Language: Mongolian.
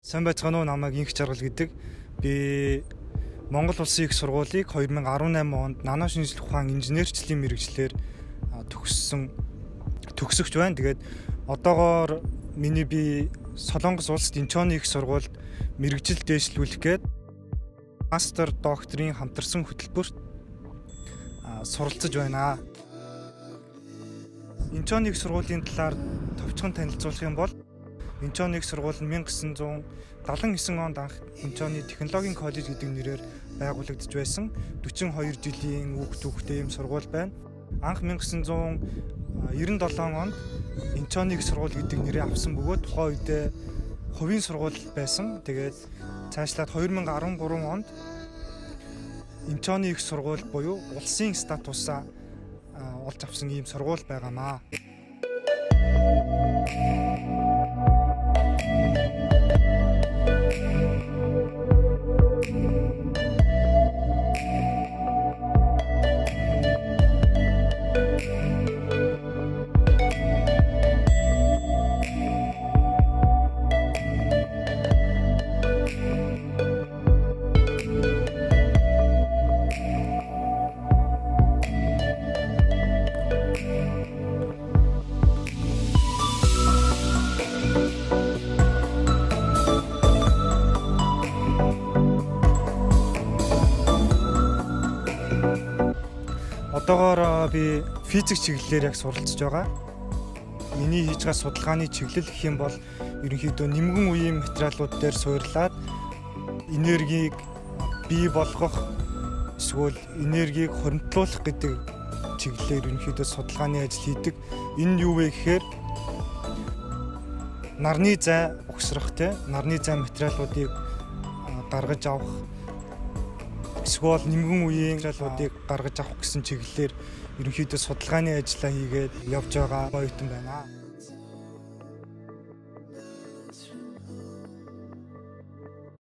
Сайн байцгаана уу, намайг Инх Жаргал гэдэг. Би Монгол Улсын их сургуулийг 2018 онд нано шинжилгээ ухаан инженерчлийн мэргэжлэр төгсөгч байна. Тэгээд одоогоор би Солонгос улсад Инчоны их сургуульд мэргэжил дээшлүүлэх гээд мастер докторийн хамтарсан хөтөлбөрт суралцж байна. Инчоны их сургуулийн талаар товчхон танилцуулах юм бол Инчоны их сургууль нь 1979 онд анх Инчоны технологийн коллеж гэдэг нэрээр байгуулагдж байсан 42 жилийн хүүхдтэй ийм сургууль байна. Анх 1997 онд Инчоны их сургууль гэдэг нэрээ авсан бөгөөд тухайн үедээ хувийн сургууль байсан. Тэгээд цаашлаад 2013 онд Инчоны их сургууль буюу улсын статусаа олж авсан ийм сургууль байгаамаа. Одоогоор би физик чиглэлээр яг суралцж байгаа. Миний хийж байгаа судалгааны чиглэл гэх юм бол ерөнхийдөө нимгэн үеийн материалууд дээр суйрлаад энергийг бий болгох эсвэл энергийг хоригдлуулах гэдэг чиглэлээр ерөнхийдөө судалгааны ажил хийдэг. Энэ нь юу вэ гэхээр нарны зай угсрах нарны зай материалуудыг гаргаж авах эсвэл нимгэн үеийн материалуудыг гаргаж авах гэсэн чиглэлээр ерөнхийдөө судалгааны ажиллаа хийгээд явж байгаа оюутан байна.